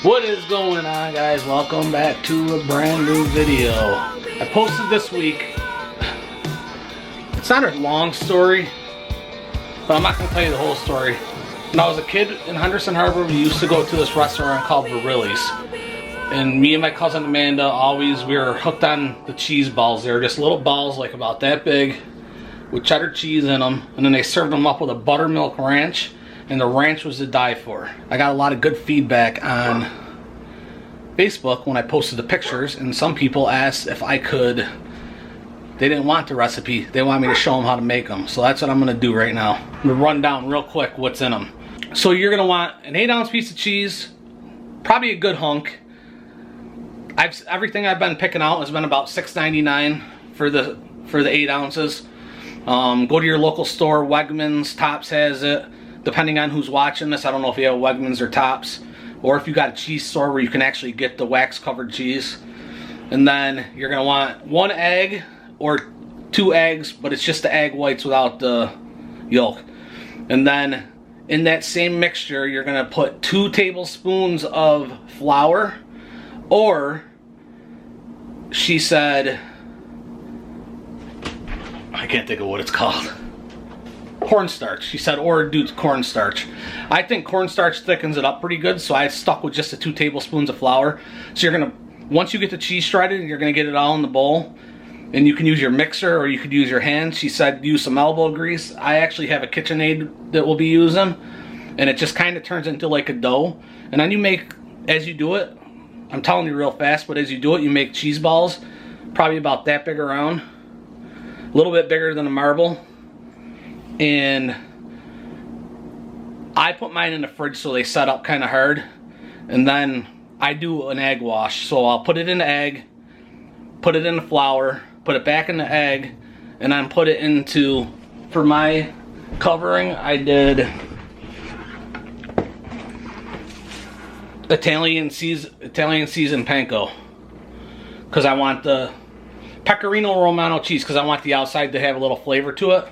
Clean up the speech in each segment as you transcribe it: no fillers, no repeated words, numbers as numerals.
What is going on, guys? Welcome back to a brand new video. I posted this week. It's not a long story, but I'm not going to tell you the whole story. When I was a kid in Henderson Harbor, we used to go to this restaurant called Barilli's. And me and my cousin Amanda we were hooked on the cheese balls. They were just little balls like about that big with cheddar cheese in them. And then they served them up with a buttermilk ranch. And the ranch was to die for. I got a lot of good feedback on Facebook when I posted the pictures, and some people asked if I could. They didn't want the recipe, they want me to show them how to make them. So that's what I'm gonna do right now. I'm gonna run down real quick what's in them. So you're gonna want an 8-ounce piece of cheese, probably a good hunk. Everything I've been picking out has been about $6.99 for the 8 ounces. Go to your local store. Wegmans, Tops has it. Depending on who's watching this, I don't know if you have Wegmans or Tops, or if you got a cheese store where you can actually get the wax covered cheese. And then you're gonna want 1 egg or 2 eggs, but it's just the egg whites without the yolk. And then in that same mixture, you're gonna put 2 tablespoons of flour, or she said, I can't think of what it's called. Cornstarch. She said, or do cornstarch. I think cornstarch thickens it up pretty good, so I stuck with just the 2 tablespoons of flour. So you're gonna, once you get the cheese shredded, you're gonna get it all in the bowl, and you can use your mixer or you could use your hands. She said use some elbow grease. I actually have a KitchenAid that we'll be using, and it just kind of turns into like a dough. And then you make, as you do it, I'm telling you real fast, but as you do it, you make cheese balls, probably about that big around, a little bit bigger than a marble. And I put mine in the fridge so they set up kind of hard. And then I do an egg wash. So I'll put it in the egg, put it in the flour, put it back in the egg, and then put it into, for my covering, I did Italian seasoned Panko. Because I want the Pecorino Romano cheese, because I want the outside to have a little flavor to it.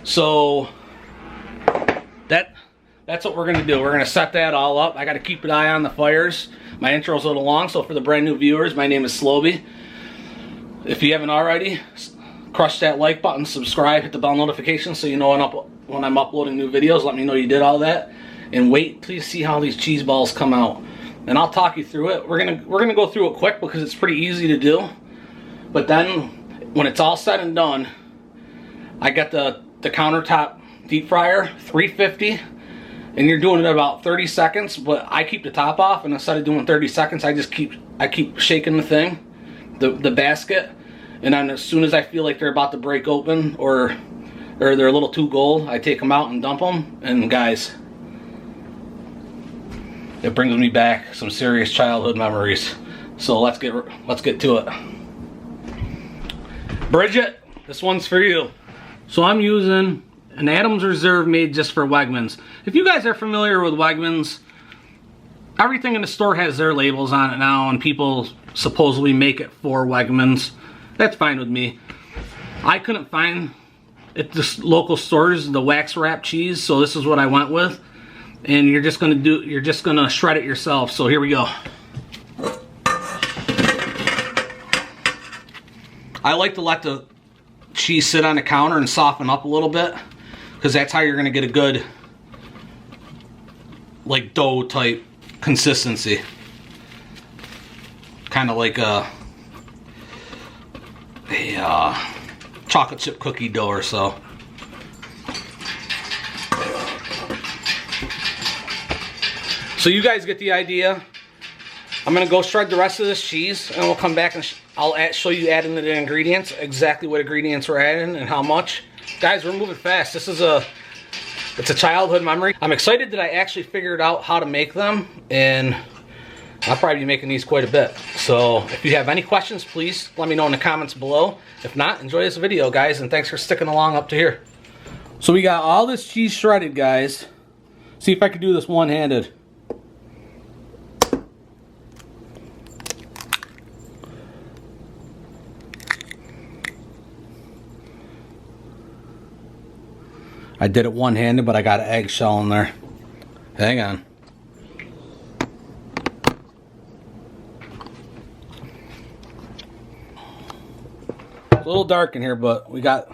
So that's what we're gonna do. We're gonna set that all up. I gotta keep an eye on the fires. My intro's a little long, so for the brand new viewers, my name is Sloby. If you haven't already, crush that like button, subscribe, hit the bell notification so you know when I'm uploading new videos. Let me know you did all that. And wait till you see how these cheese balls come out. And I'll talk you through it. We're gonna go through it quick because it's pretty easy to do. But then when it's all said and done, I got the countertop deep fryer, 350, and you're doing it about 30 seconds, but I keep the top off, and instead of doing 30 seconds, I keep shaking the thing, the basket, and then as soon as I feel like they're about to break open or they're a little too gold, I take them out and dump them. And guys, it brings me back some serious childhood memories. So let's get to it. Bridget, this one's for you. So I'm using an Adams Reserve made just for Wegmans. If you guys are familiar with Wegmans, everything in the store has their labels on it now, and people supposedly make it for Wegmans. That's fine with me. I couldn't find at the local stores the wax wrap cheese, so this is what I went with. And you're just gonna shred it yourself. So here we go. I like to let the cheese sit on the counter and soften up a little bit, because that's how you're going to get a good like dough type consistency, kind of like a chocolate chip cookie dough or so. So you guys get the idea. I'm going to go shred the rest of this cheese, and we'll come back and I'll show you adding the ingredients, exactly what ingredients we're adding and how much. Guys, we're moving fast. It's a childhood memory. I'm excited that I actually figured out how to make them, and I'll probably be making these quite a bit. So if you have any questions, please let me know in the comments below. If not, enjoy this video, guys, and thanks for sticking along up to here. So we got all this cheese shredded, guys. See if I can do this one-handed. I did it one-handed, but I got an eggshell in there. Hang on. a little dark in here, but we got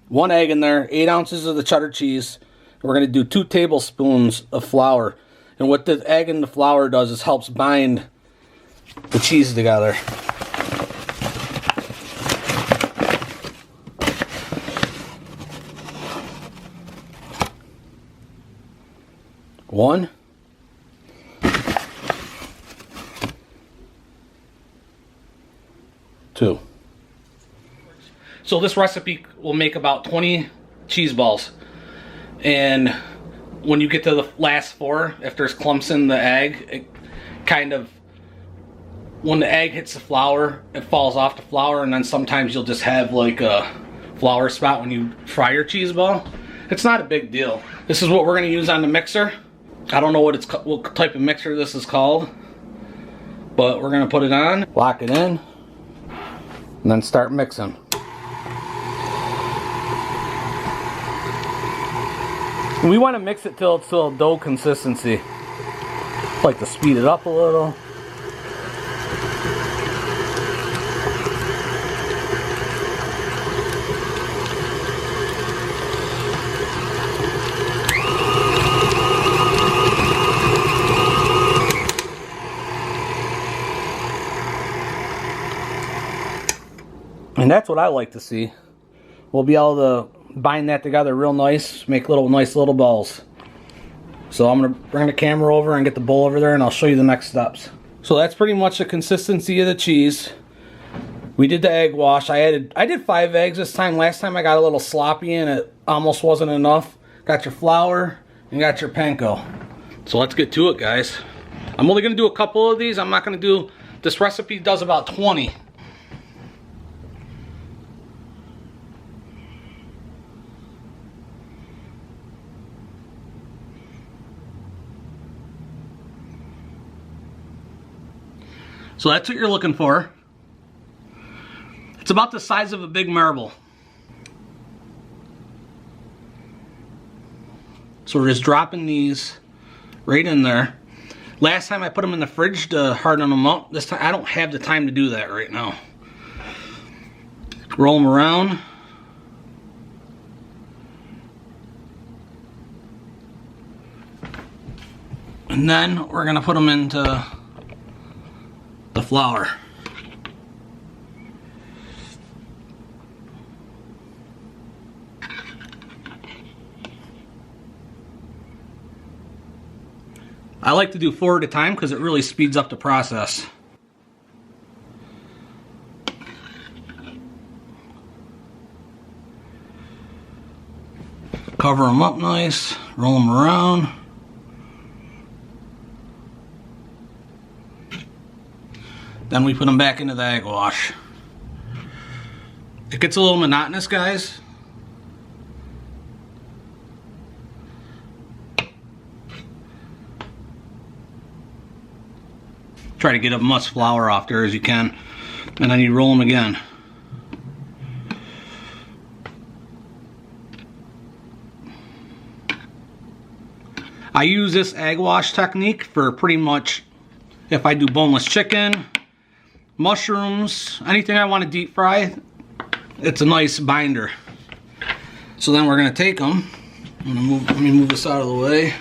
1 egg in there, 8 ounces of the cheddar cheese. We're going to do 2 tablespoons of flour. And what the egg and the flour does is helps bind the cheese together. One. 2. So this recipe will make about 20 cheese balls. And when you get to the last 4, if there's clumps in the egg, it kind of, when the egg hits the flour, it falls off the flour, and then sometimes you'll just have like a flour spot when you fry your cheese ball. It's not a big deal. This is what we're going to use on the mixer. I don't know what type of mixer this is called, but we're going to put it on, lock it in, and then start mixing. We want to mix it till it's a dough consistency. Like to speed it up a little. And that's what I like to see. We'll be able to bind that together real nice, make nice little balls. So I'm gonna bring the camera over and get the bowl over there, and I'll show you the next steps. So that's pretty much the consistency of the cheese. We did the egg wash. I did 5 eggs this time. Last time I got a little sloppy and it almost wasn't enough. Got your flour and got your panko. So let's get to it, guys. I'm only gonna do a couple of these. I'm not gonna do, this recipe does about 20. So that's what you're looking for. It's about the size of a big marble. So we're just dropping these right in there. Last time I put them in the fridge to harden them up. This time I don't have the time to do that right now. Roll them around. And then we're gonna put them into the flour. I like to do 4 at a time because it really speeds up the process. Cover them up nice, roll them around. Then we put them back into the egg wash. It gets a little monotonous, guys. Try to get as much flour off there as you can, and then you roll them again. I use this egg wash technique for pretty much if I do boneless chicken, mushrooms, anything I want to deep fry. It's a nice binder. So then we're going to take them. Let me move this out of the way.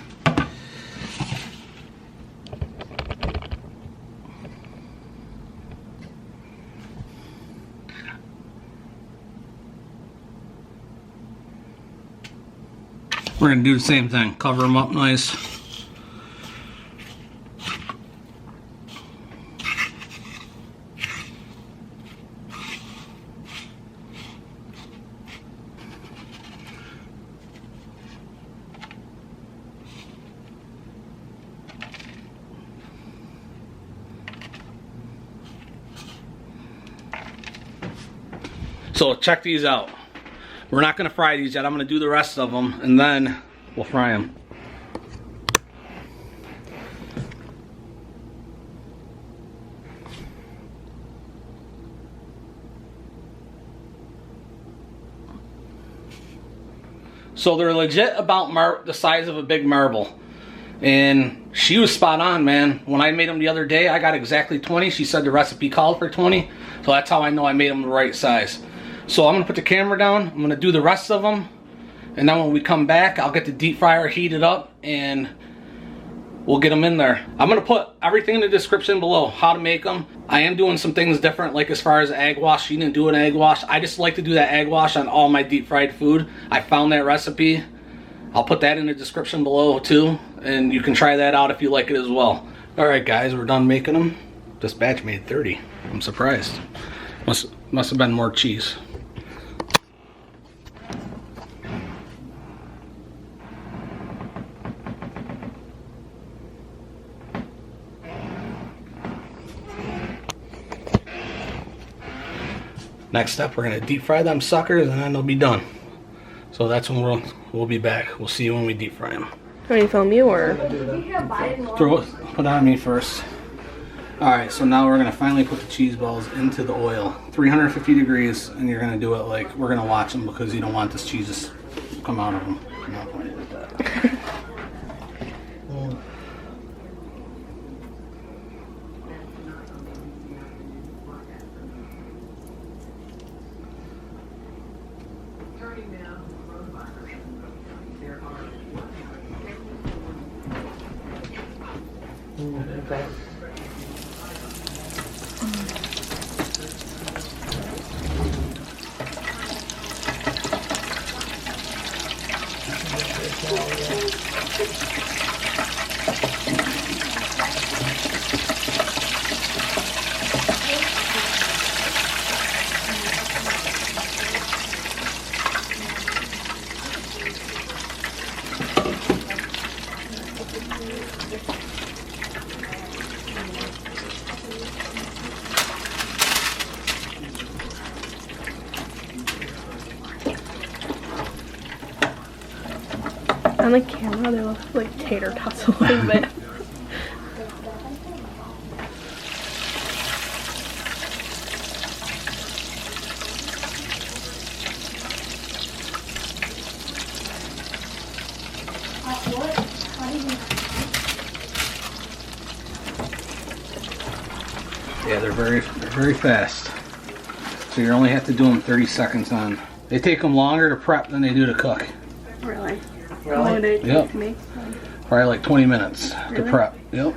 We're going to do the same thing. Cover them up nice. So check these out. We're not going to fry these yet. I'm going to do the rest of them and then we'll fry them. So they're legit about the size of a big marble. And she was spot on, man. When I made them the other day, I got exactly 20. She said the recipe called for 20. So that's how I know I made them the right size. So I'm gonna put the camera down. I'm gonna do the rest of them. And then when we come back, I'll get the deep fryer heated up and we'll get them in there. I'm gonna put everything in the description below, how to make them. I am doing some things different, like as far as egg wash. You didn't do an egg wash. I just like to do that egg wash on all my deep fried food. I found that recipe. I'll put that in the description below too, and you can try that out if you like it as well. All right guys, we're done making them. This batch made 30. I'm surprised. Must have been more cheese. Next step, we're gonna deep fry them suckers and then they'll be done. So that's when we'll be back. We'll see you when we deep fry them. Are you film you or? Put it on me first. All right, so now we're gonna finally put the cheese balls into the oil. 350 degrees, and you're gonna do it like, we're gonna watch them because you don't want this cheese to come out of them. I'm not going to do that. Okay. On the camera, they look like tater tots a little bit. Yeah, they're very fast. So you only have to do them 30 seconds on. They take them longer to prep than they do to cook. Really? Really? How long did it Yep. take to make? Probably like 20 minutes to Really? prep. Yep.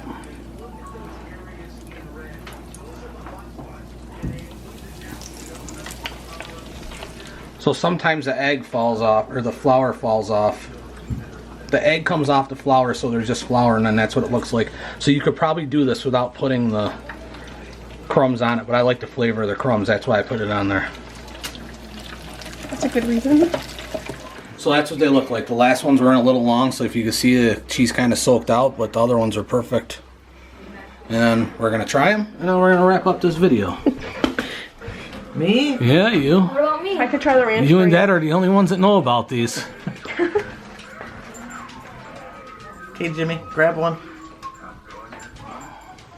So sometimes the egg falls off or the flour falls off. The egg comes off the flour, so there's just flour, and then that's what it looks like. So you could probably do this without putting the crumbs on it, but I like the flavor of the crumbs. That's why I put it on there. That's a good reason. So that's what they look like. The last ones were in a little long, so if you can see the cheese kind of soaked out, but the other ones are perfect. And we're gonna try them, and then we're gonna wrap up this video. Me? Yeah, you. What about me? I could try the ranch. You for and Dad are the only ones that know about these. Okay, Jimmy, grab one.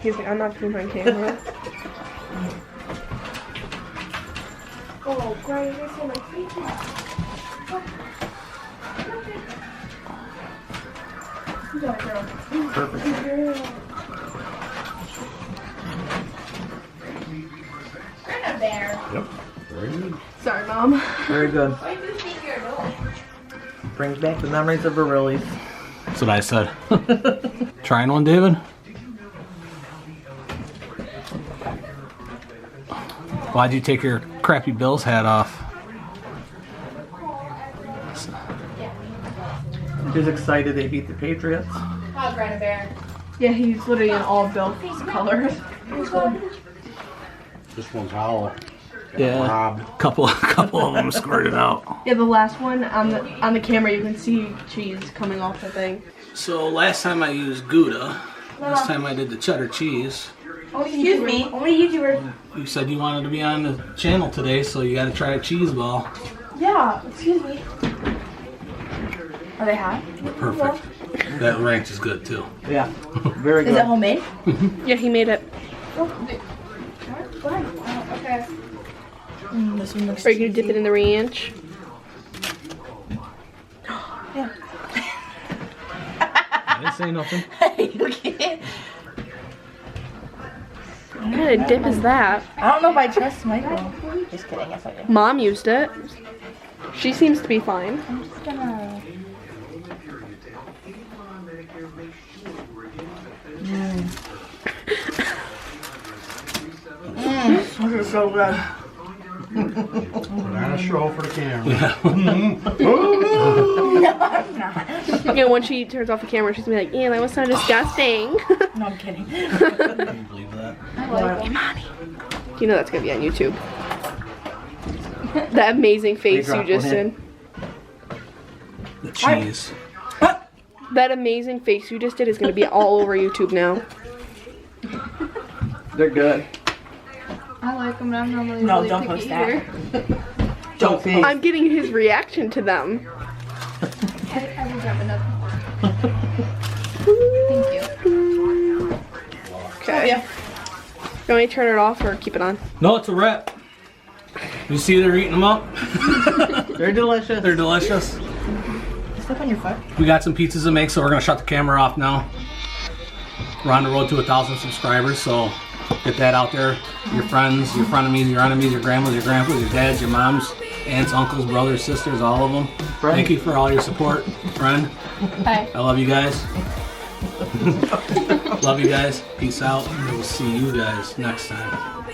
He's like, I'm not putting my camera. Oh, great. This is my favorite. Perfect. Greta Bear. Yep. Very good. Sorry, Mom. Very good. Why do you think you're doing? Brings back the memories of Barilli's. That's what I said. Trying one, David? Why'd you take your crappy Bills hat off? He's excited they beat the Patriots. Oh, Greta Bear. Yeah, he's literally in all Bill's colors. This one's hollow. Yeah. Robbed. Couple of them squirted out. Yeah, the last one on the camera, you can see cheese coming off the thing. So last time I used Gouda. This time I did the cheddar cheese. Excuse me. Only YouTuber. You said you wanted to be on the channel today, so you got to try a cheese ball. Yeah. Excuse me. Are they hot? Perfect. That ranch is good too. Yeah, very Is it good. homemade? Yeah, he made it. Okay. This one looks Are you gonna dip it in the ranch? I didn't say nothing. You can't. What kind of dip is that? I don't know if I trust Michael. Just kidding, yes I do. Mom used it. She seems to be fine. I'm just gonna... This is so good. Put on a show for the camera. You know, when she turns off the camera, she's gonna be like, "Yeah, that was so disgusting." No, I'm kidding. Can you believe that? I like them. You know that's gonna be on YouTube. That amazing face you drop just one in. did. The cheese. That amazing face you just did is gonna be all over YouTube now. They're good. I like them, but I'm normally No, really don't picky post that. eater. Don't be. I'm getting his reaction to them. I will grab another. Thank you. Okay. You want me to turn it off or keep it on? No, it's a wrap. You see they're eating them up? They're delicious. They're delicious. Step on your foot. We got some pizzas to make, so we're gonna shut the camera off now. We're on the road to 1,000 subscribers, so get that out there. Your friends, your frenemies, your enemies, your grandmas, your grandpas, your dads, your moms, aunts, uncles, brothers, sisters, all of them. Friend. Thank you for all your support, friend. Hi. I love you guys. Love you guys. Peace out. And we'll see you guys next time.